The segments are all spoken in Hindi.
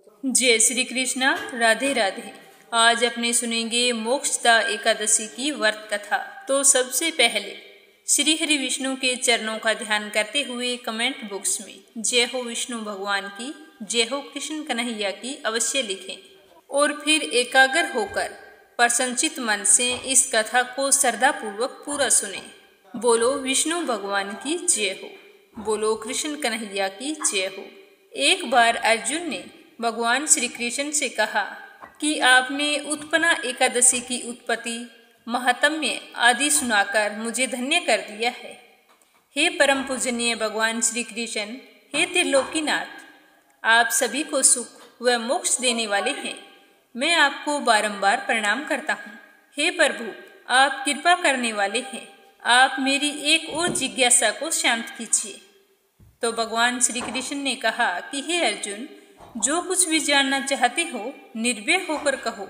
जय श्री कृष्णा। राधे राधे। आज अपने सुनेंगे मोक्षदा एकादशी की व्रत कथा। तो सबसे पहले श्री हरि विष्णु के चरणों का ध्यान करते हुए कमेंट बॉक्स में जय हो विष्णु भगवान की, जय हो कृष्ण कन्हैया की अवश्य लिखें और फिर एकाग्र होकर प्रसन्नचित मन से इस कथा को श्रद्धापूर्वक पूरा सुने। बोलो विष्णु भगवान की जय हो, बोलो कृष्ण कन्हैया की जय हो। एक बार अर्जुन ने भगवान श्री कृष्ण से कहा कि आपने उत्पन्ना एकादशी की उत्पत्ति, महात्म्य आदि सुनाकर मुझे धन्य कर दिया है। हे परम पूजनीय भगवान श्री कृष्ण, हे त्रिलोकीनाथ, आप सभी को सुख व मोक्ष देने वाले हैं। मैं आपको बारंबार प्रणाम करता हूँ। हे प्रभु, आप कृपा करने वाले हैं, आप मेरी एक और जिज्ञासा को शांत कीजिए। तो भगवान श्री कृष्ण ने कहा कि हे अर्जुन, जो कुछ भी जानना चाहते हो निर्भय होकर कहो,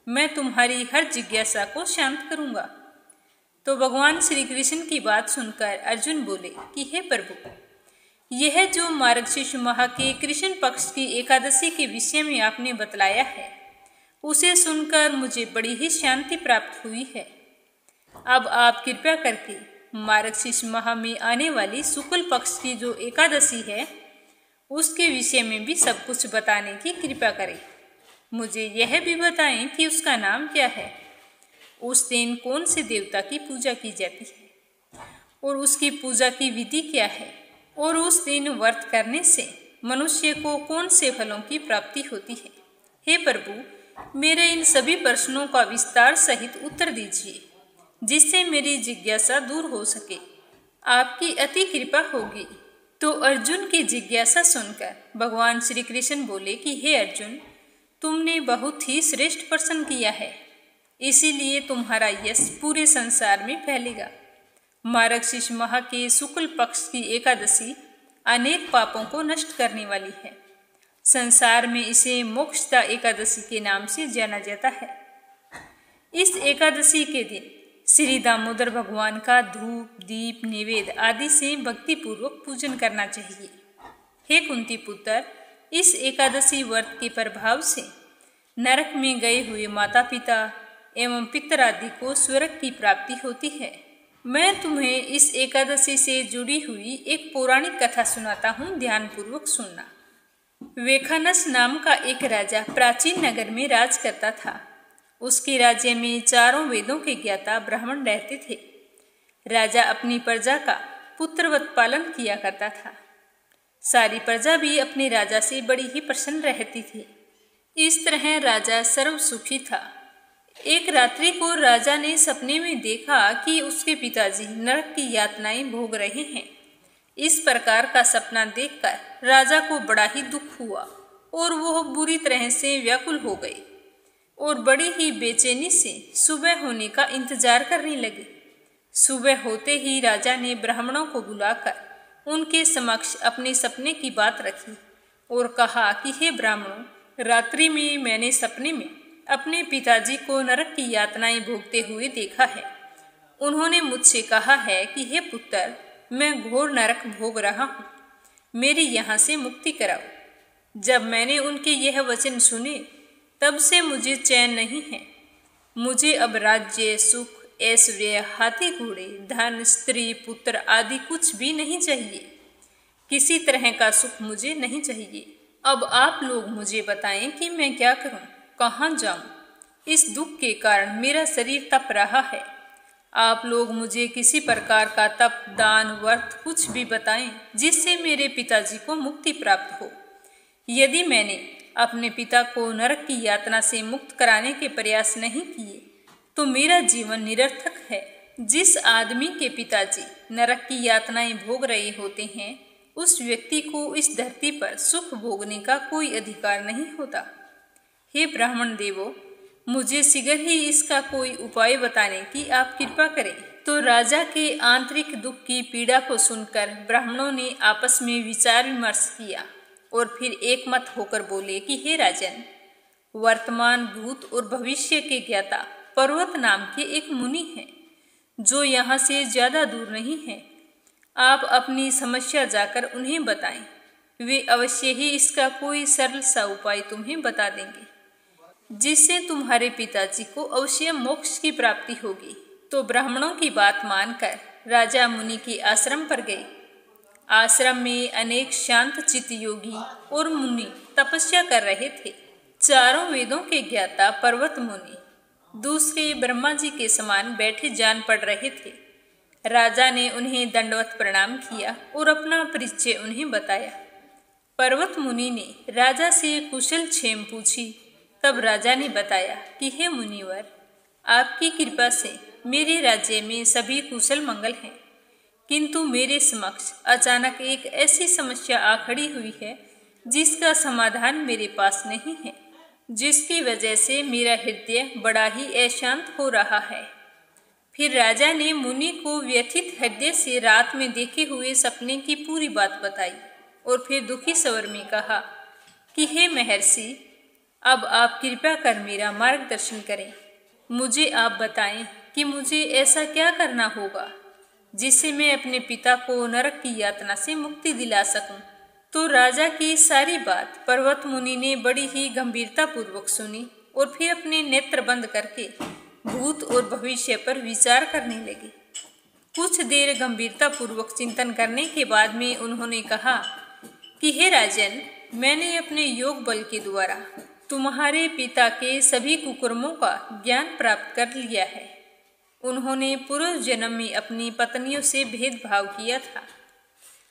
मैं तुम्हारी हर जिज्ञासा को शांत करूंगा। तो भगवान श्री कृष्ण की बात सुनकर अर्जुन बोले कि हे प्रभु, यह जो मार्गशीर्ष माह के कृष्ण पक्ष की एकादशी के विषय में आपने बतलाया है, उसे सुनकर मुझे बड़ी ही शांति प्राप्त हुई है। अब आप कृपया करके मार्गशीर्ष माह में आने वाली शुक्ल पक्ष की जो एकादशी है, उसके विषय में भी सब कुछ बताने की कृपा करें। मुझे यह भी बताएं कि उसका नाम क्या है, उस दिन कौन से देवता की पूजा की जाती है और उसकी पूजा की विधि क्या है, और उस दिन व्रत करने से मनुष्य को कौन से फलों की प्राप्ति होती है। हे प्रभु, मेरे इन सभी प्रश्नों का विस्तार सहित उत्तर दीजिए, जिससे मेरी जिज्ञासा दूर हो सके। आपकी अति कृपा होगी। तो अर्जुन की जिज्ञासा सुनकर भगवान श्री कृष्ण बोले कि हे अर्जुन, तुमने बहुत ही श्रेष्ठ प्रश्न किया है, इसीलिए तुम्हारा यश पूरे संसार में फैलेगा। मार्गशीर्ष माह के शुक्ल पक्ष की एकादशी अनेक पापों को नष्ट करने वाली है। संसार में इसे मोक्षदा एकादशी के नाम से जाना जाता है। इस एकादशी के दिन श्री दामोदर भगवान का धूप दीप नैवेद्य आदि से भक्ति पूर्वक पूजन करना चाहिए। हे कुंती पुत्र, इस एकादशी व्रत के प्रभाव से नरक में गए हुए माता पिता एवं पितर आदि को स्वर्ग की प्राप्ति होती है। मैं तुम्हें इस एकादशी से जुड़ी हुई एक पौराणिक कथा सुनाता हूँ, ध्यान पूर्वक सुनना। वेखानस नाम का एक राजा प्राचीन नगर में राज करता था। उसके राज्य में चारों वेदों के ज्ञाता ब्राह्मण रहते थे। राजा अपनी प्रजा का पुत्रवत पालन किया करता था। सारी प्रजा भी अपने राजा से बड़ी ही प्रसन्न रहती थी। इस तरह राजा सर्व सुखी था। एक रात्रि को राजा ने सपने में देखा कि उसके पिताजी नरक की यातनाएं भोग रहे हैं। इस प्रकार का सपना देखकर राजा को बड़ा ही दुख हुआ और वह बुरी तरह से व्याकुल हो गए और बड़ी ही बेचैनी से सुबह होने का इंतजार करने लगे। सुबह होते ही राजा ने ब्राह्मणों को बुलाकर उनके समक्ष अपने सपने की बात रखी और कहा कि हे ब्राह्मणों, रात्रि में मैंने सपने में अपने पिताजी को नरक की यातनाएं भोगते हुए देखा है। उन्होंने मुझसे कहा है कि हे पुत्र, मैं घोर नरक भोग रहा हूँ, मेरी यहाँ से मुक्ति कराओ। जब मैंने उनके यह वचन सुने, तब से मुझे चैन नहीं है। मुझे अब राज्य सुख ऐश्वर्य हाथी घोड़े धन स्त्री पुत्र आदि कुछ भी नहीं चाहिए। किसी तरह का सुख मुझे नहीं चाहिए। अब आप लोग मुझे बताएं कि मैं क्या करूं, कहाँ जाऊं। इस दुख के कारण मेरा शरीर तप रहा है। आप लोग मुझे किसी प्रकार का तप दान व्रत कुछ भी बताएं, जिससे मेरे पिताजी को मुक्ति प्राप्त हो। यदि मैंने अपने पिता को नरक की यातना से मुक्त कराने के प्रयास नहीं किए तो मेरा जीवन निरर्थक है। जिस आदमी के पिताजी नरक की यातनाएं भोग रहे होते हैं, उस व्यक्ति को इस धरती पर सुख भोगने का कोई अधिकार नहीं होता। हे ब्राह्मण देवो, मुझे शीघ्र ही इसका कोई उपाय बताने की आप कृपा करें। तो राजा के आंतरिक दुख की पीड़ा को सुनकर ब्राह्मणों ने आपस में विचार विमर्श किया और फिर एकमत होकर बोले कि हे राजन, वर्तमान भूत और भविष्य के ज्ञाता पर्वत नाम के एक मुनि हैं, जो यहाँ से ज्यादा दूर नहीं है। आप अपनी समस्या जाकर उन्हें बताएं। वे अवश्य ही इसका कोई सरल सा उपाय तुम्हें बता देंगे, जिससे तुम्हारे पिताजी को अवश्य मोक्ष की प्राप्ति होगी। तो ब्राह्मणों की बात मानकर राजा मुनि के आश्रम पर गए। आश्रम में अनेक शांत चित्त योगी और मुनि तपस्या कर रहे थे। चारों वेदों के ज्ञाता पर्वत मुनि दूसरे ब्रह्मा जी के समान बैठे जान पड़ रहे थे। राजा ने उन्हें दंडवत प्रणाम किया और अपना परिचय उन्हें बताया। पर्वत मुनि ने राजा से कुशल क्षेम पूछी। तब राजा ने बताया कि हे मुनिवर, आपकी कृपा से मेरे राज्य में सभी कुशल मंगल हैं, किंतु मेरे समक्ष अचानक एक ऐसी समस्या आ खड़ी हुई है जिसका समाधान मेरे पास नहीं है, जिसकी वजह से मेरा हृदय बड़ा ही अशांत हो रहा है। फिर राजा ने मुनि को व्यथित हृदय से रात में देखे हुए सपने की पूरी बात बताई और फिर दुखी स्वर में कहा कि हे महर्षि, अब आप कृपया कर मेरा मार्गदर्शन करें। मुझे आप बताएं कि मुझे ऐसा क्या करना होगा जिससे मैं अपने पिता को नरक की यातना से मुक्ति दिला सकूं। तो राजा की सारी बात पर्वत मुनि ने बड़ी ही गंभीरता पूर्वक सुनी और फिर अपने नेत्र बंद करके भूत और भविष्य पर विचार करने लगे। कुछ देर गंभीरता पूर्वक चिंतन करने के बाद में उन्होंने कहा कि हे राजन, मैंने अपने योग बल के द्वारा तुम्हारे पिता के सभी कुकर्मों का ज्ञान प्राप्त कर लिया है। उन्होंने पूर्व जन्म में अपनी पत्नियों से भेदभाव किया था।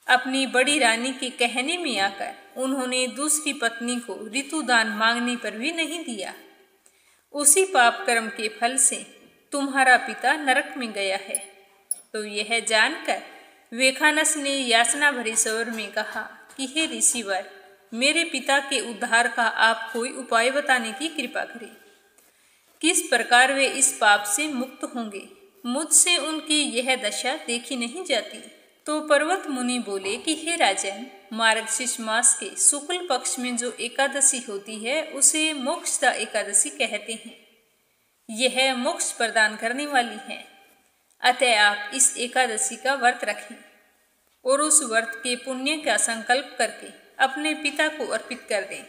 अपनी बड़ी रानी के कहने में आकर उन्होंने दूसरी पत्नी को ऋतुदान मांगने पर भी नहीं दिया। उसी पाप कर्म के फल से तुम्हारा पिता नरक में गया है। तो यह जानकर वेखानस ने याचना भरे स्वर में कहा कि हे ऋषिवर, मेरे पिता के उद्धार का आप कोई उपाय बताने की कृपा करें। किस प्रकार वे इस पाप से मुक्त होंगे? मुझसे उनकी यह दशा देखी नहीं जाती। तो पर्वत मुनि बोले कि हे राजन, मार्गशीर्ष मास के शुक्ल पक्ष में जो एकादशी होती है उसे मोक्षदा एकादशी कहते हैं। यह मोक्ष प्रदान करने वाली है। अतः आप इस एकादशी का व्रत रखें और उस व्रत के पुण्य का संकल्प करके अपने पिता को अर्पित कर दें।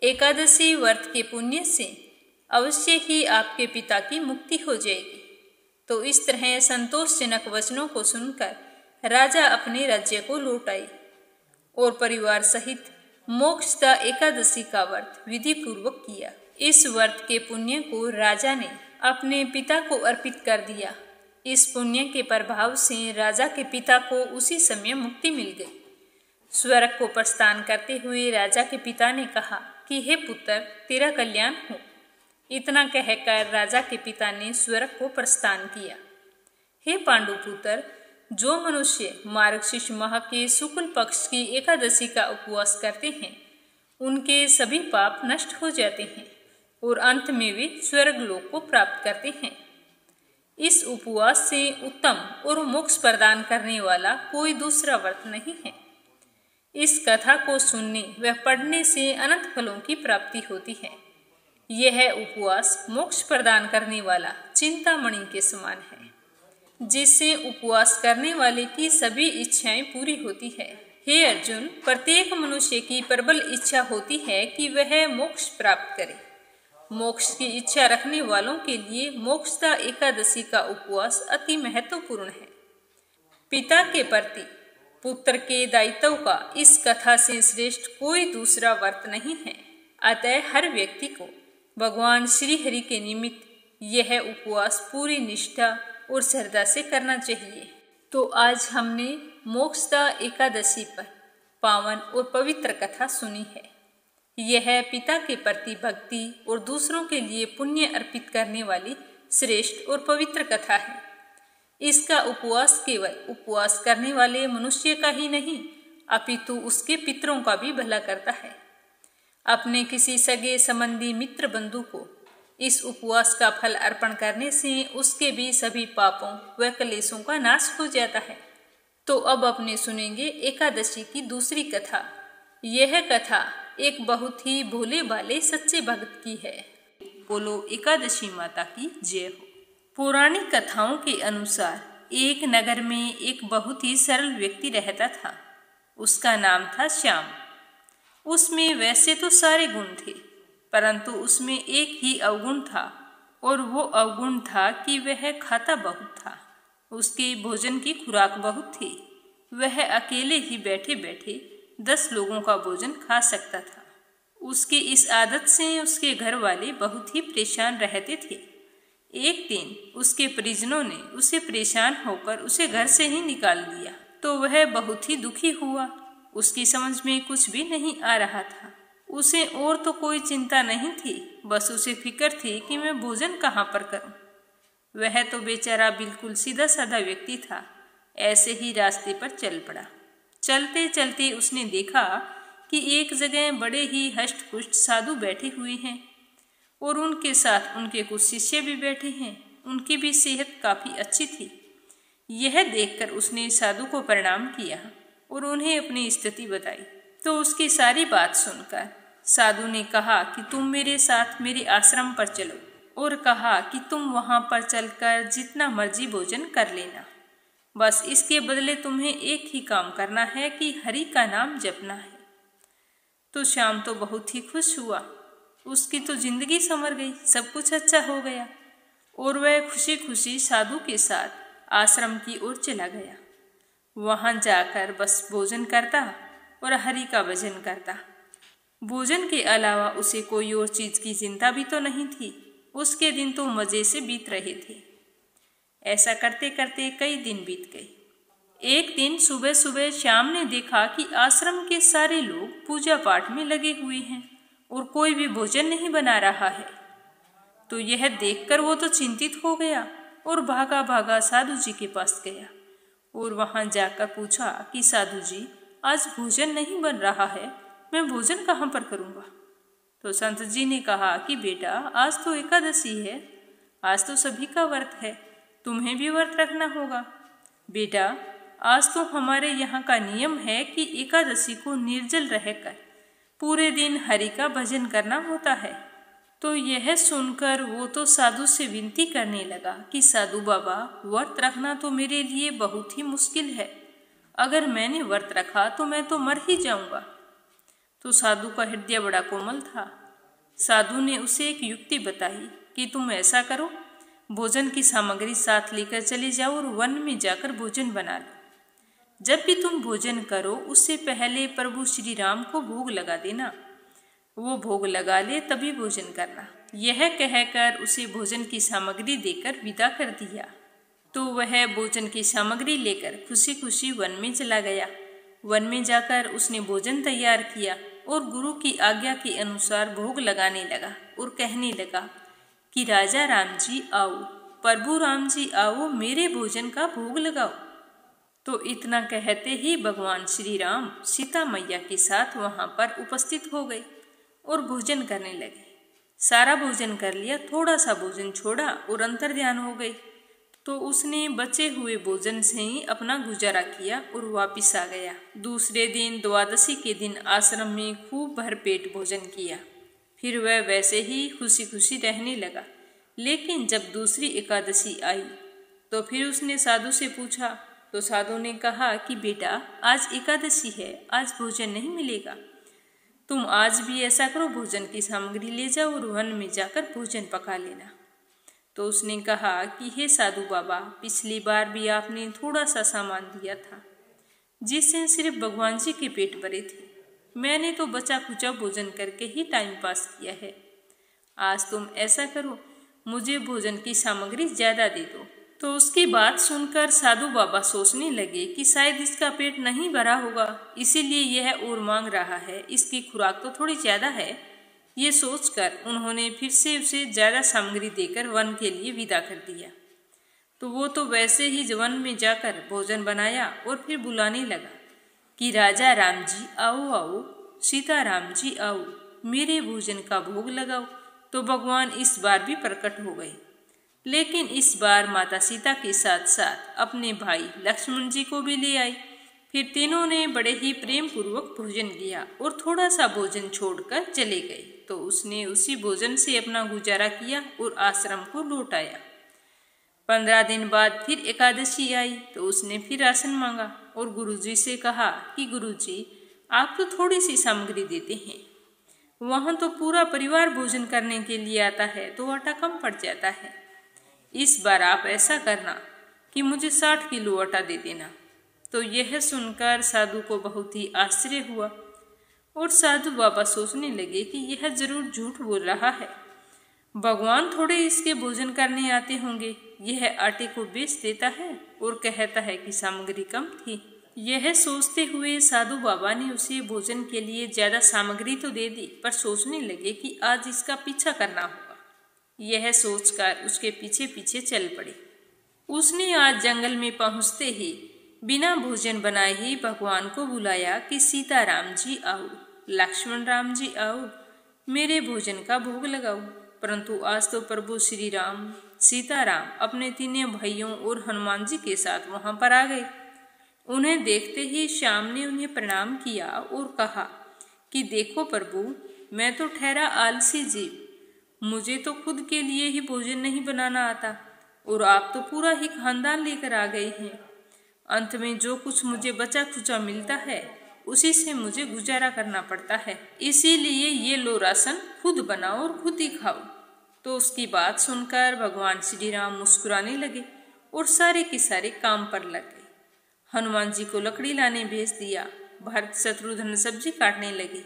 एकादशी व्रत के पुण्य से अवश्य ही आपके पिता की मुक्ति हो जाएगी। तो इस तरह संतोषजनक वचनों को सुनकर राजा अपने राज्य को लौट आए और परिवार सहित मोक्षदा एकादशी का व्रत विधि पूर्वक किया। इस व्रत के पुण्य को राजा ने अपने पिता को अर्पित कर दिया। इस पुण्य के प्रभाव से राजा के पिता को उसी समय मुक्ति मिल गई। स्वर्ग को प्रस्थान करते हुए राजा के पिता ने कहा कि हे पुत्र, तेरा कल्याण हो। इतना कहकर राजा के पिता ने स्वर्ग को प्रस्थान किया। हे पांडुपुत्र, जो मनुष्य मार्गशीर्ष माह के शुक्ल पक्ष की एकादशी का उपवास करते हैं, उनके सभी पाप नष्ट हो जाते हैं और अंत में वे स्वर्ग लोक को प्राप्त करते हैं। इस उपवास से उत्तम और मोक्ष प्रदान करने वाला कोई दूसरा व्रत नहीं है। इस कथा को सुनने व पढ़ने से अनंत फलों की प्राप्ति होती है। यह उपवास मोक्ष प्रदान करने वाला चिंतामणि के समान है, जिससे उपवास करने वाले की सभी इच्छाएं पूरी होती है। हे अर्जुन, प्रत्येक मनुष्य की प्रबल इच्छा होती है कि वह मोक्ष प्राप्त करे। मोक्ष की इच्छा रखने वालों के लिए मोक्षदा एकादशी का उपवास अति महत्वपूर्ण है। पिता के प्रति पुत्र के दायित्व का इस कथा से श्रेष्ठ कोई दूसरा व्रत नहीं है। अतः हर व्यक्ति को भगवान श्री हरि के निमित्त यह उपवास पूरी निष्ठा और श्रद्धा से करना चाहिए। तो आज हमने मोक्षदा एकादशी पर पावन और पवित्र कथा सुनी है। यह पिता के प्रति भक्ति और दूसरों के लिए पुण्य अर्पित करने वाली श्रेष्ठ और पवित्र कथा है। इसका उपवास केवल उपवास करने वाले मनुष्य का ही नहीं, अपितु उसके पितरों का भी भला करता है। अपने किसी सगे संबंधी मित्र बंधु को इस उपवास का फल अर्पण करने से उसके भी सभी पापों व क्लेशों का नाश हो जाता है। तो अब अपने सुनेंगे एकादशी की दूसरी कथा। यह कथा एक बहुत ही भोले भाले सच्चे भक्त की है। बोलो एकादशी माता की जय हो। पौराणिक कथाओं के अनुसार एक नगर में एक बहुत ही सरल व्यक्ति रहता था। उसका नाम था श्याम। उसमें वैसे तो सारे गुण थे, परंतु उसमें एक ही अवगुण था, और वो अवगुण था कि वह खाता बहुत था। उसके भोजन की खुराक बहुत थी। वह अकेले ही बैठे बैठे 10 लोगों का भोजन खा सकता था। उसकी इस आदत से उसके घर वाले बहुत ही परेशान रहते थे। एक दिन उसके परिजनों ने उसे परेशान होकर उसे घर से ही निकाल दिया, तो वह बहुत ही दुखी हुआ। उसकी समझ में कुछ भी नहीं आ रहा था। उसे और तो कोई चिंता नहीं थी, बस उसे फिक्र थी कि मैं भोजन कहाँ पर करूं। वह तो बेचारा बिल्कुल सीधा साधा व्यक्ति था। ऐसे ही रास्ते पर चल पड़ा। चलते चलते उसने देखा कि एक जगह बड़े ही हष्ट पुष्ट साधु बैठे हुए हैं, और उनके साथ उनके कुछ शिष्य भी बैठे हैं। उनकी भी सेहत काफी अच्छी थी। यह देखकर उसने साधु को प्रणाम किया और उन्हें अपनी स्थिति बताई। तो उसकी सारी बात सुनकर साधु ने कहा कि तुम मेरे साथ मेरे आश्रम पर चलो, और कहा कि तुम वहां पर चलकर जितना मर्जी भोजन कर लेना, बस इसके बदले तुम्हें एक ही काम करना है कि हरि का नाम जपना है। तो श्याम तो बहुत ही खुश हुआ। उसकी तो जिंदगी संवर गई, सब कुछ अच्छा हो गया, और वह खुशी खुशी साधु के साथ आश्रम की ओर चला गया। वहां जाकर बस भोजन करता और हरि का भजन करता। भोजन के अलावा उसे कोई और चीज की चिंता भी तो नहीं थी। उसके दिन तो मजे से बीत रहे थे। ऐसा करते करते कई दिन बीत गए। एक दिन सुबह सुबह श्याम ने देखा कि आश्रम के सारे लोग पूजा पाठ में लगे हुए हैं और कोई भी भोजन नहीं बना रहा है। तो यह देखकर वो तो चिंतित हो गया और भागा भागा साधु जी के पास गया और वहां जाकर पूछा कि साधु जी, आज भोजन नहीं बन रहा है, मैं भोजन कहाँ पर करूँगा। तो संत जी ने कहा कि बेटा, आज तो एकादशी है, आज तो सभी का व्रत है, तुम्हें भी व्रत रखना होगा। बेटा, आज तो हमारे यहाँ का नियम है कि एकादशी को निर्जल रहकर पूरे दिन हरि का भजन करना होता है। तो यह सुनकर वो तो साधु से विनती करने लगा कि साधु बाबा, व्रत रखना तो मेरे लिए बहुत ही मुश्किल है। अगर मैंने व्रत रखा तो मैं तो मर ही जाऊंगा। तो साधु का हृदय बड़ा कोमल था। साधु ने उसे एक युक्ति बताई कि तुम ऐसा करो, भोजन की सामग्री साथ लेकर चले जाओ और वन में जाकर भोजन बना लो। जब भी तुम भोजन करो उससे पहले प्रभु श्री राम को भोग लगा देना। वो भोग लगा ले तभी भोजन करना। यह कहकर उसे भोजन की सामग्री देकर विदा कर दिया। तो वह भोजन की सामग्री लेकर खुशी खुशी वन में चला गया। वन में जाकर उसने भोजन तैयार किया और गुरु की आज्ञा के अनुसार भोग लगाने लगा और कहने लगा कि राजा राम जी आओ, प्रभु राम जी आओ, मेरे भोजन का भोग लगाओ। तो इतना कहते ही भगवान श्री राम सीता मैया के साथ वहां पर उपस्थित हो गए और भोजन करने लगे। सारा भोजन कर लिया, थोड़ा सा भोजन छोड़ा और अंतर ध्यान हो गई। तो उसने बचे हुए भोजन से ही अपना गुजारा किया और वापिस आ गया। दूसरे दिन द्वादशी के दिन आश्रम में खूब भरपेट भोजन किया। फिर वह वैसे ही खुशी खुशी रहने लगा। लेकिन जब दूसरी एकादशी आई तो फिर उसने साधु से पूछा। तो साधु ने कहा कि बेटा, आज एकादशी है, आज भोजन नहीं मिलेगा। तुम आज भी ऐसा करो, भोजन की सामग्री ले जाओ और वन में जाकर भोजन पका लेना। तो उसने कहा कि हे साधु बाबा, पिछली बार भी आपने थोड़ा सा सामान दिया था जिससे सिर्फ भगवान जी के पेट भरे थे। मैंने तो बचा खुचा भोजन करके ही टाइम पास किया है। आज तुम ऐसा करो, मुझे भोजन की सामग्री ज्यादा दे दो। तो उसकी बात सुनकर साधु बाबा सोचने लगे कि शायद इसका पेट नहीं भरा होगा, इसीलिए यह और मांग रहा है, इसकी खुराक तो थोड़ी ज्यादा है। ये सोचकर उन्होंने फिर से उसे ज्यादा सामग्री देकर वन के लिए विदा कर दिया। तो वो तो वैसे ही वन में जाकर भोजन बनाया और फिर बुलाने लगा कि राजा राम जी आओ आओ, सीता राम जी आओ, मेरे भोजन का भोग लगाओ। तो भगवान इस बार भी प्रकट हो गए, लेकिन इस बार माता सीता के साथ साथ अपने भाई लक्ष्मण जी को भी ले आई। फिर तीनों ने बड़े ही प्रेम पूर्वक भोजन किया और थोड़ा सा भोजन छोड़कर चले गए। तो उसने उसी भोजन से अपना गुजारा किया और आश्रम को लौट आया। 15 दिन बाद फिर एकादशी आई तो उसने फिर राशन मांगा और गुरुजी से कहा कि गुरुजी, आप तो थोड़ी सी सामग्री देते हैं, वहाँ तो पूरा परिवार भोजन करने के लिए आता है तो आटा कम पड़ जाता है। इस बार आप ऐसा करना कि मुझे 60 किलो आटा दे देना। तो यह सुनकर साधु को बहुत ही आश्चर्य हुआ और साधु बाबा सोचने लगे कि यह जरूर झूठ बोल रहा है। भगवान थोड़े इसके भोजन करने आते होंगे। यह आटे को बेच देता है और कहता है कि सामग्री कम थी। यह सोचते हुए साधु बाबा ने उसे भोजन के लिए ज्यादा सामग्री तो दे दी, पर सोचने लगे कि आज इसका पीछा करना होगा। यह सोचकर उसके पीछे पीछे चल पड़े। उसने आज जंगल में पहुंचते ही बिना भोजन बनाए ही भगवान को बुलाया कि सीताराम जी आओ, लक्ष्मण राम जी आओ, मेरे भोजन का भोग लगाओ। परंतु आज तो प्रभु श्री राम सीताराम अपने तीनों भाइयों और हनुमान जी के साथ वहां पर आ गए। उन्हें देखते ही श्याम ने उन्हें प्रणाम किया और कहा कि देखो प्रभु, मैं तो ठहरा आलसी जीव, मुझे तो खुद के लिए ही भोजन नहीं बनाना आता और आप तो पूरा ही खानदान लेकर आ गए हैं। अंत में जो कुछ मुझे बचा खुचा मिलता है उसी से मुझे गुजारा करना पड़ता है, इसीलिए ये लो राशन खुद बनाओ और खुद ही खाओ। तो उसकी बात सुनकर भगवान श्री राम मुस्कुराने लगे और सारे के सारे काम पर लग गए। हनुमान जी को लकड़ी लाने भेज दिया। भरत शत्रुघ्न सब्जी काटने लगे।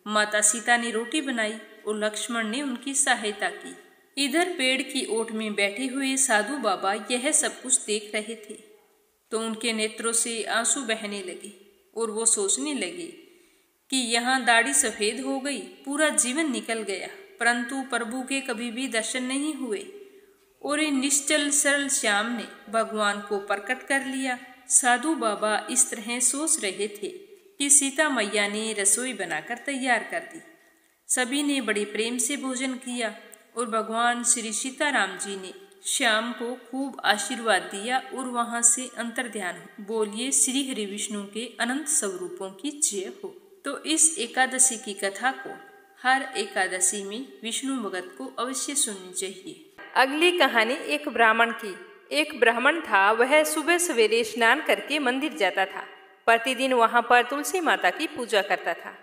माता सीता ने रोटी बनाई और लक्ष्मण ने उनकी सहायता की। इधर पेड़ की ओट में बैठे हुए साधु बाबा यह सब कुछ देख रहे थे तो उनके नेत्रों से आंसू बहने लगे और वो सोचने लगे कि यहाँ दाढ़ी सफेद हो गई, पूरा जीवन निकल गया, परंतु प्रभु के कभी भी दर्शन नहीं हुए। और इन निश्चल सरल श्याम ने भगवान को प्रकट कर लिया। साधु बाबा इस तरह सोच रहे थे कि सीता मैया ने रसोई बनाकर तैयार कर दी। सभी ने बड़े प्रेम से भोजन किया और भगवान श्री सीताराम जी ने श्याम को खूब आशीर्वाद दिया और वहां से अंतर्ध्यान हो। बोलिए श्री हरि विष्णु के अनंत स्वरूपों की जय हो। तो इस एकादशी की कथा को हर एकादशी में विष्णु भगत को अवश्य सुननी चाहिए। अगली कहानी एक ब्राह्मण की। एक ब्राह्मण था, वह सुबह सवेरे स्नान करके मंदिर जाता था। प्रतिदिन वहां पर तुलसी माता की पूजा करता था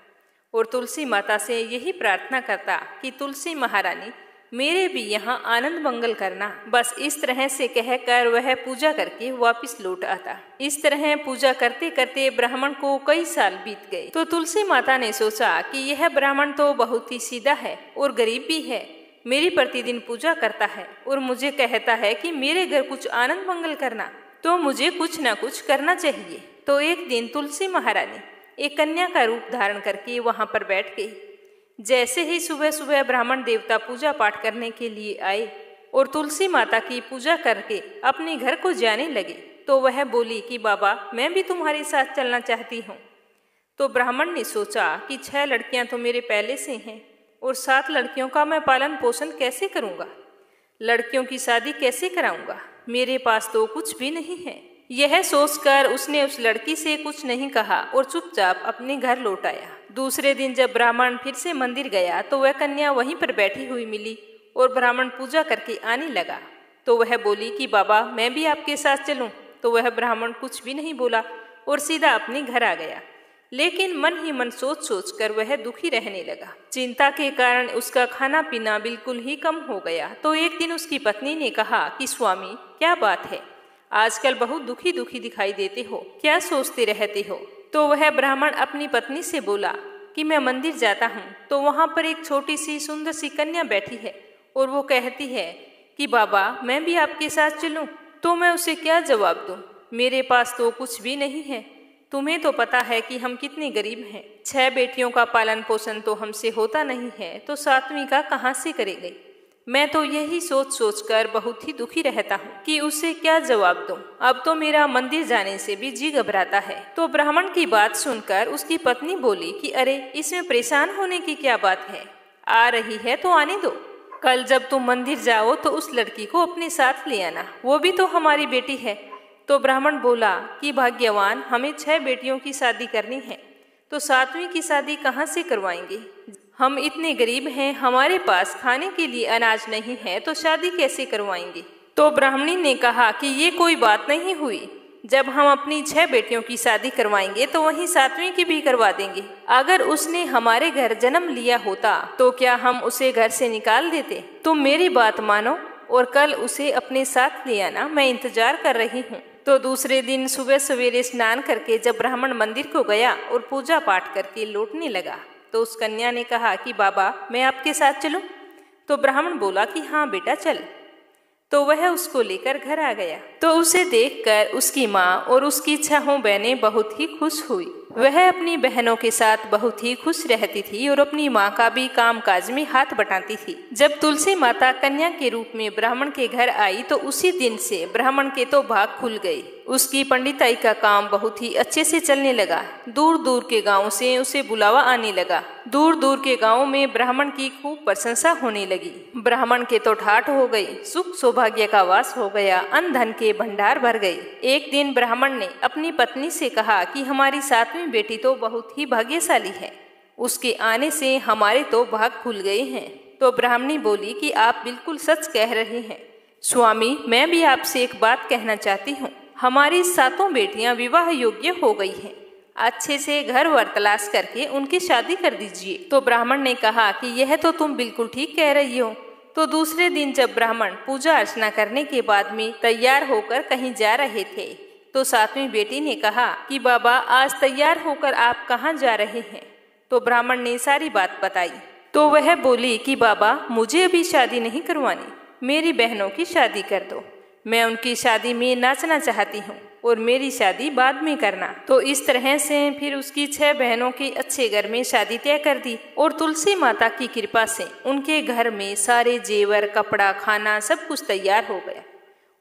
और तुलसी माता से यही प्रार्थना करता कि तुलसी महारानी मेरे भी यहाँ आनंद मंगल करना। बस इस तरह से कहकर वह पूजा करके वापस लौट आता। इस तरह पूजा करते करते ब्राह्मण को कई साल बीत गए। तो तुलसी माता ने सोचा कि यह ब्राह्मण तो बहुत ही सीधा है और गरीब भी है, मेरी प्रतिदिन पूजा करता है और मुझे कहता है कि मेरे घर कुछ आनंद मंगल करना, तो मुझे कुछ न कुछ करना चाहिए। तो एक दिन तुलसी महारानी एक कन्या का रूप धारण करके वहां पर बैठ गई। जैसे ही सुबह सुबह ब्राह्मण देवता पूजा पाठ करने के लिए आए और तुलसी माता की पूजा करके अपने घर को जाने लगे तो वह बोली कि बाबा, मैं भी तुम्हारे साथ चलना चाहती हूँ। तो ब्राह्मण ने सोचा कि 6 लड़कियां तो मेरे पहले से हैं और 7 लड़कियों का मैं पालन पोषण कैसे करूँगा, लड़कियों की शादी कैसे कराऊंगा, मेरे पास तो कुछ भी नहीं है। यह सोचकर उसने उस लड़की से कुछ नहीं कहा और चुपचाप अपने घर लौट आया। दूसरे दिन जब ब्राह्मण फिर से मंदिर गया तो वह कन्या वहीं पर बैठी हुई मिली और ब्राह्मण पूजा करके आने लगा। तो वह बोली कि बाबा, मैं भी आपके साथ चलूं। तो वह ब्राह्मण कुछ भी नहीं बोला और सीधा अपने घर आ गया। लेकिन मन ही मन सोच सोच कर वह दुखी रहने लगा। चिंता के कारण उसका खाना पीना बिल्कुल ही कम हो गया। तो एक दिन उसकी पत्नी ने कहा कि स्वामी, क्या बात है, आजकल बहुत दुखी दुखी दिखाई देते हो, क्या सोचते रहते हो। तो वह ब्राह्मण अपनी पत्नी से बोला कि मैं मंदिर जाता हूँ तो वहाँ पर एक छोटी सी सुंदर सी कन्या बैठी है और वो कहती है कि बाबा, मैं भी आपके साथ चलूँ। तो मैं उसे क्या जवाब दूँ, मेरे पास तो कुछ भी नहीं है। तुम्हें तो पता है कि हम कितने गरीब हैं, 6 बेटियों का पालन पोषण तो हमसे होता नहीं है, तो 7वीं का कहाँ से करेंगे। मैं तो यही सोच सोच कर बहुत ही दुखी रहता हूँ कि उसे क्या जवाब दूं। अब तो मेरा मंदिर जाने से भी जी घबराता है। तो ब्राह्मण की बात सुनकर उसकी पत्नी बोली कि अरे, इसमें परेशान होने की क्या बात है, आ रही है तो आने दो। कल जब तुम मंदिर जाओ तो उस लड़की को अपने साथ ले आना, वो भी तो हमारी बेटी है। तो ब्राह्मण बोला कि भाग्यवान, हमें 6 बेटियों की शादी करनी है, तो 7वीं की शादी कहाँ से करवाएंगे। हम इतने गरीब हैं, हमारे पास खाने के लिए अनाज नहीं है, तो शादी कैसे करवाएंगे। तो ब्राह्मणी ने कहा कि ये कोई बात नहीं हुई, जब हम अपनी 6 बेटियों की शादी करवाएंगे तो वहीं 7वीं की भी करवा देंगे। अगर उसने हमारे घर जन्म लिया होता तो क्या हम उसे घर से निकाल देते? तुम मेरी बात मानो और कल उसे अपने साथ ले आना, मैं इंतजार कर रही हूँ। तो दूसरे दिन सुबह सवेरे स्नान करके जब ब्राह्मण मंदिर को गया और पूजा पाठ करके लौटने लगा तो उस कन्या ने कहा कि बाबा, मैं आपके साथ चलूं? तो ब्राह्मण बोला कि हाँ बेटा चल। तो वह उसको लेकर घर आ गया। तो उसे देखकर उसकी माँ और उसकी 6 बहनें बहुत ही खुश हुई। वह अपनी बहनों के साथ बहुत ही खुश रहती थी और अपनी माँ का भी कामकाज में हाथ बटाती थी। जब तुलसी माता कन्या के रूप में ब्राह्मण के घर आई तो उसी दिन से ब्राह्मण के तो भाग खुल गए। उसकी पंडिताई का काम बहुत ही अच्छे से चलने लगा। दूर दूर के गांव से उसे बुलावा आने लगा। दूर दूर के गांव में ब्राह्मण की खूब प्रशंसा होने लगी। ब्राह्मण के तो ठाठ हो गई, सुख सौभाग्य का वास हो गया, अन्न धन के भंडार भर गए। एक दिन ब्राह्मण ने अपनी पत्नी से कहा कि हमारी 7वीं बेटी तो बहुत ही भाग्यशाली है, उसके आने से हमारे तो भाग खुल गए हैं। तो ब्राह्मणी बोली कि आप बिल्कुल सच कह रहे हैं स्वामी, मैं भी आपसे एक बात कहना चाहती हूँ। हमारी 7 बेटियां विवाह योग्य हो गई हैं। अच्छे से घर वर तलाश करके उनकी शादी कर दीजिए। तो ब्राह्मण ने कहा कि यह तो तुम बिल्कुल ठीक कह रही हो। तो दूसरे दिन जब ब्राह्मण पूजा अर्चना करने के बाद में तैयार होकर कहीं जा रहे थे तो 7वीं बेटी ने कहा कि बाबा, आज तैयार होकर आप कहाँ जा रहे हैं? तो ब्राह्मण ने सारी बात बताई। तो वह बोली कि बाबा, मुझे अभी शादी नहीं करवानी, मेरी बहनों की शादी कर दो। मैं उनकी शादी में नाचना चाहती हूँ और मेरी शादी बाद में करना। तो इस तरह से फिर उसकी 6 बहनों की अच्छे घर में शादी तय कर दी और तुलसी माता की कृपा से उनके घर में सारे जेवर, कपड़ा, खाना सब कुछ तैयार हो गया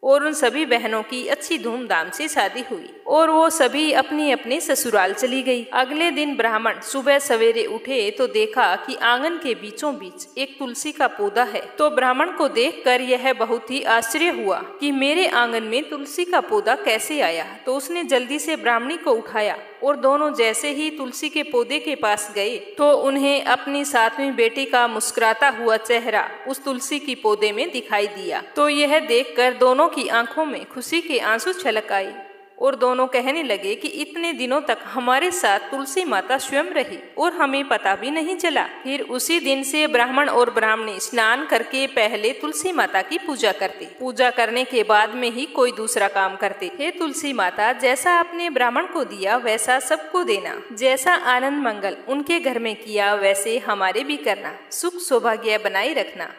और उन सभी बहनों की अच्छी धूमधाम से शादी हुई और वो सभी अपने अपने ससुराल चली गई। अगले दिन ब्राह्मण सुबह सवेरे उठे तो देखा कि आंगन के बीचों बीच एक तुलसी का पौधा है। तो ब्राह्मण को देखकर यह बहुत ही आश्चर्य हुआ कि मेरे आंगन में तुलसी का पौधा कैसे आया। तो उसने जल्दी से ब्राह्मणी को उठाया और दोनों जैसे ही तुलसी के पौधे के पास गए तो उन्हें अपनी 7वीं बेटी का मुस्कुराता हुआ चेहरा उस तुलसी की पौधे में दिखाई दिया। तो यह देखकर दोनों की आंखों में खुशी के आंसू छलक आए और दोनों कहने लगे कि इतने दिनों तक हमारे साथ तुलसी माता स्वयं रही और हमें पता भी नहीं चला। फिर उसी दिन से ब्राह्मण और ब्राह्मणी स्नान करके पहले तुलसी माता की पूजा करते, पूजा करने के बाद में ही कोई दूसरा काम करते। हे तुलसी माता, जैसा आपने ब्राह्मण को दिया वैसा सबको देना, जैसा आनंद मंगल उनके घर में किया वैसे हमारे भी करना, सुख सौभाग्य बनाए रखना।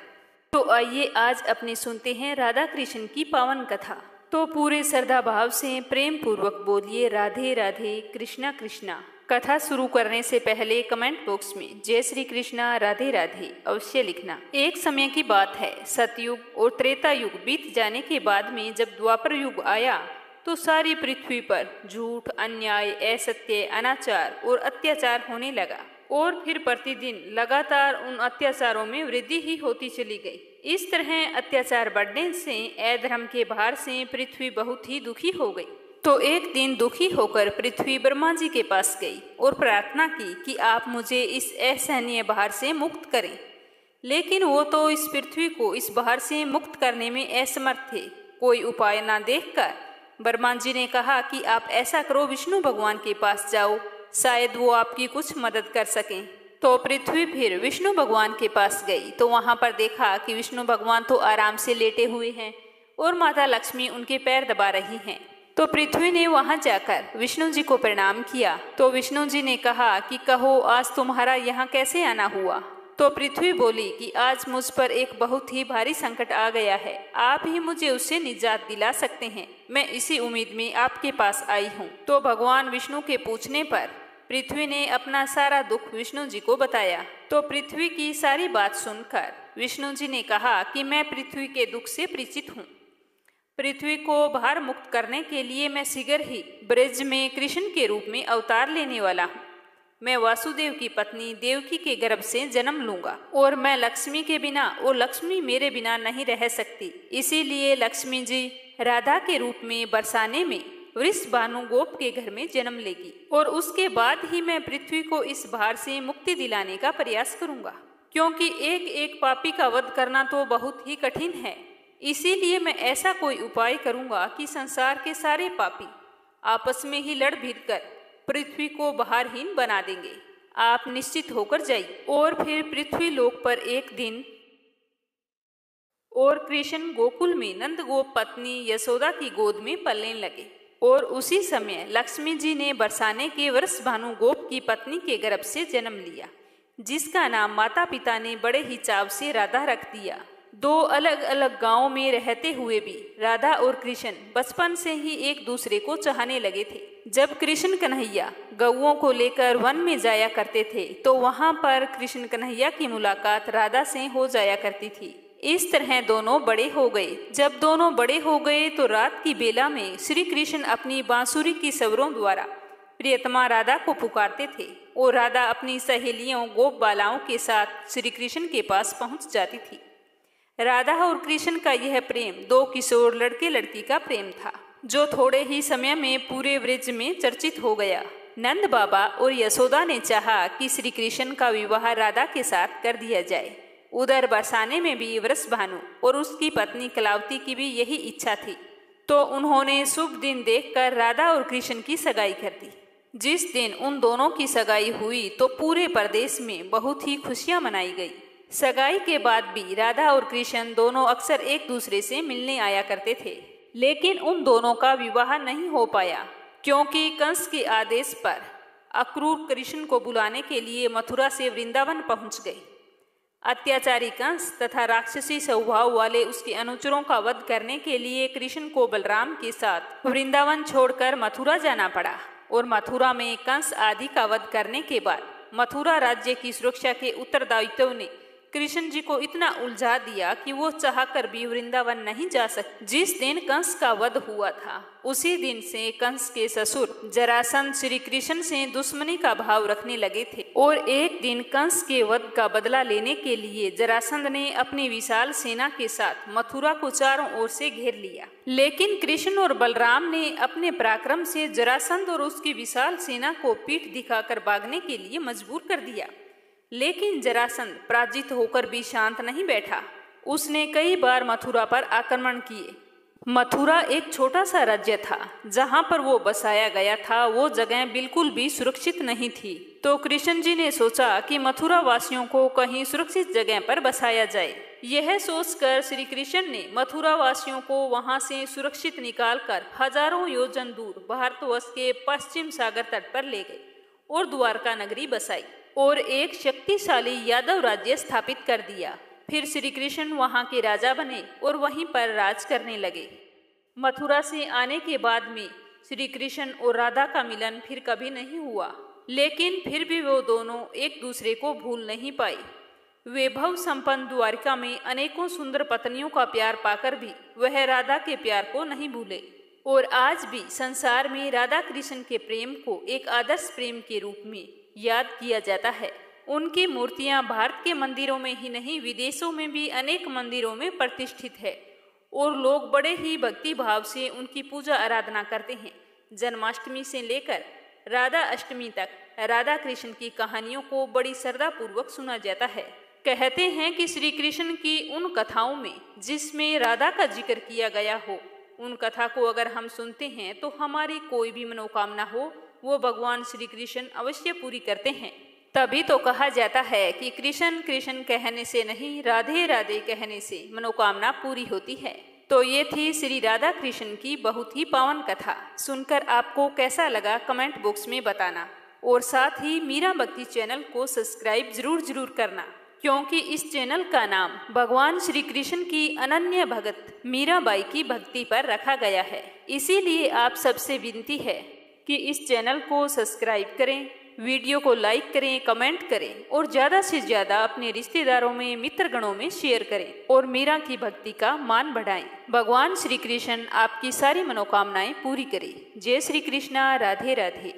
तो आइए आज अपने सुनते हैं राधा कृष्ण की पावन कथा। तो पूरे श्रद्धा भाव से प्रेम पूर्वक बोलिए राधे राधे कृष्णा कृष्णा। कथा शुरू करने से पहले कमेंट बॉक्स में जय श्री कृष्णा राधे राधे अवश्य लिखना। एक समय की बात है, सतयुग और त्रेता युग बीत जाने के बाद में जब द्वापर युग आया तो सारी पृथ्वी पर झूठ, अन्याय, असत्य, अनाचार और अत्याचार होने लगा और फिर प्रतिदिन लगातार उन अत्याचारों में वृद्धि ही होती चली गई। इस तरह अत्याचार बढ़ने से अधर्म के भार से पृथ्वी बहुत ही दुखी हो गई। तो एक दिन दुखी होकर पृथ्वी ब्रह्मा जी के पास गई और प्रार्थना की कि आप मुझे इस असहनीय भार से मुक्त करें। लेकिन वो तो इस पृथ्वी को इस भार से मुक्त करने में असमर्थ थे। कोई उपाय न देखकर ब्रह्मा जी ने कहा कि आप ऐसा करो, विष्णु भगवान के पास जाओ, शायद वो आपकी कुछ मदद कर सकें। तो पृथ्वी फिर विष्णु भगवान के पास गई तो वहां पर देखा कि विष्णु भगवान तो आराम से लेटे हुए हैं और माता लक्ष्मी उनके पैर दबा रही हैं। तो पृथ्वी ने वहां जाकर विष्णु जी को प्रणाम किया। तो विष्णु जी ने कहा कि कहो, आज तुम्हारा यहाँ कैसे आना हुआ? तो पृथ्वी बोली कि आज मुझ पर एक बहुत ही भारी संकट आ गया है, आप ही मुझे उससे निजात दिला सकते हैं। मैं इसी उम्मीद में आपके पास आई हूँ। तो भगवान विष्णु के पूछने पर पृथ्वी ने अपना सारा दुख विष्णु जी को बताया। तो पृथ्वी की सारी बात सुनकर विष्णु जी ने कहा कि मैं पृथ्वी के दुख से परिचित हूँ। पृथ्वी को भार मुक्त करने के लिए मैं शीघ्र ही ब्रज में कृष्ण के रूप में अवतार लेने वाला हूँ। मैं वासुदेव की पत्नी देवकी के गर्भ से जन्म लूंगा और मैं लक्ष्मी के बिना और लक्ष्मी मेरे बिना नहीं रह सकती। इसीलिए लक्ष्मी जी राधा के रूप में बरसाने में वृषभानु गोप के घर में जन्म लेगी और उसके बाद ही मैं पृथ्वी को इस भार से मुक्ति दिलाने का प्रयास करूंगा, क्योंकि एक एक पापी का वध करना तो बहुत ही कठिन है। इसीलिए मैं ऐसा कोई उपाय करूंगा कि संसार के सारे पापी आपस में ही लड़ भिड़ कर पृथ्वी को बहारहीन बना देंगे। आप निश्चित होकर जाइए। और फिर पृथ्वी लोक पर एक दिन और कृष्ण गोकुल में नंद गोप पत्नी यशोदा की गोद में पलने लगे। और उसी समय लक्ष्मी जी ने बरसाने के वर्ष भानु गोप की पत्नी के गर्भ से जन्म लिया, जिसका नाम माता पिता ने बड़े ही चाव से राधा रख दिया। दो अलग अलग गांवों में रहते हुए भी राधा और कृष्ण बचपन से ही एक दूसरे को चाहने लगे थे। जब कृष्ण कन्हैया गौओं को लेकर वन में जाया करते थे तो वहां पर कृष्ण कन्हैया की मुलाकात राधा से हो जाया करती थी। इस तरह दोनों बड़े हो गए। जब दोनों बड़े हो गए तो रात की बेला में श्री कृष्ण अपनी बांसुरी की स्वरों द्वारा प्रियतमा राधा को पुकारते थे और राधा अपनी सहेलियों गोप बालाओं के साथ श्री कृष्ण के पास पहुंच जाती थी। राधा और कृष्ण का यह प्रेम दो किशोर लड़के लड़की का प्रेम था, जो थोड़े ही समय में पूरे ब्रज में चर्चित हो गया। नंद बाबा और यशोदा ने चाहा कि श्री कृष्ण का विवाह राधा के साथ कर दिया जाए। उधर बरसाने में भी वृषभानु और उसकी पत्नी कलावती की भी यही इच्छा थी, तो उन्होंने शुभ दिन देखकर राधा और कृष्ण की सगाई कर दी। जिस दिन उन दोनों की सगाई हुई तो पूरे प्रदेश में बहुत ही खुशियां मनाई गई। सगाई के बाद भी राधा और कृष्ण दोनों अक्सर एक दूसरे से मिलने आया करते थे, लेकिन उन दोनों का विवाह नहीं हो पाया, क्योंकि कंस के आदेश पर अक्रूर कृष्ण को बुलाने के लिए मथुरा से वृंदावन पहुंच गए। अत्याचारी कंस तथा राक्षसी स्वभाव वाले उसके अनुचरों का वध करने के लिए कृष्ण को बलराम के साथ वृंदावन छोड़कर मथुरा जाना पड़ा। और मथुरा में कंस आदि का वध करने के बाद मथुरा राज्य की सुरक्षा के उत्तरदायित्व ने कृष्ण जी को इतना उलझा दिया कि वो चाहकर भी वृंदावन नहीं जा सकते। जिस दिन कंस का वध हुआ था उसी दिन से कंस के ससुर जरासंध श्री कृष्ण से दुश्मनी का भाव रखने लगे थे। और एक दिन कंस के वध का बदला लेने के लिए जरासंध ने अपनी विशाल सेना के साथ मथुरा को चारों ओर से घेर लिया, लेकिन कृष्ण और बलराम ने अपने पराक्रम से जरासंध और उसकी विशाल सेना को पीठ दिखाकर भागने के लिए मजबूर कर दिया। लेकिन जरासंध पराजित होकर भी शांत नहीं बैठा। उसने कई बार मथुरा पर आक्रमण किए। मथुरा एक छोटा सा राज्य था, जहां पर वो बसाया गया था वो जगह बिल्कुल भी सुरक्षित नहीं थी। तो कृष्ण जी ने सोचा कि मथुरा वासियों को कहीं सुरक्षित जगह पर बसाया जाए। यह सोचकर श्री कृष्ण ने मथुरा वासियों को वहां से सुरक्षित निकालकर हजारों योजन दूर भारतवर्ष के पश्चिम सागर तट पर ले गए और द्वारका नगरी बसाई और एक शक्तिशाली यादव राज्य स्थापित कर दिया। फिर श्री कृष्ण वहां के राजा बने और वहीं पर राज करने लगे। मथुरा से आने के बाद में श्री कृष्ण और राधा का मिलन फिर कभी नहीं हुआ, लेकिन फिर भी वो दोनों एक दूसरे को भूल नहीं पाए। वैभव संपन्न द्वारिका में अनेकों सुंदर पत्नियों का प्यार पाकर भी वह राधा के प्यार को नहीं भूले। और आज भी संसार में राधा कृष्ण के प्रेम को एक आदर्श प्रेम के रूप में याद किया जाता है। उनकी मूर्तियां भारत के मंदिरों में ही नहीं विदेशों में भी अनेक मंदिरों में प्रतिष्ठित है और लोग बड़े ही भक्ति भाव से उनकी पूजा आराधना करते हैं। जन्माष्टमी से लेकर राधा अष्टमी तक राधा कृष्ण की कहानियों को बड़ी श्रद्धा पूर्वक सुना जाता है। कहते हैं कि श्री कृष्ण की उन कथाओं में जिसमें राधा का जिक्र किया गया हो, उन कथा को अगर हम सुनते हैं तो हमारी कोई भी मनोकामना हो वो भगवान श्री कृष्ण अवश्य पूरी करते हैं। तभी तो कहा जाता है कि कृष्ण कृष्ण कहने से नहीं राधे राधे कहने से मनोकामना पूरी होती है। तो ये थी श्री राधा कृष्ण की बहुत ही पावन कथा। सुनकर आपको कैसा लगा कमेंट बॉक्स में बताना और साथ ही मीरा भक्ति चैनल को सब्सक्राइब जरूर करना, क्योंकि इस चैनल का नाम भगवान श्री कृष्ण की अनन्य भगत मीराबाई की भक्ति पर रखा गया है। इसीलिए आप सबसे विनती है कि इस चैनल को सब्सक्राइब करें, वीडियो को लाइक करें, कमेंट करें और ज़्यादा से ज़्यादा अपने रिश्तेदारों में मित्रगणों में शेयर करें और मीरा की भक्ति का मान बढ़ाएं। भगवान श्री कृष्ण आपकी सारी मनोकामनाएं पूरी करें। जय श्री कृष्णा, राधे राधे।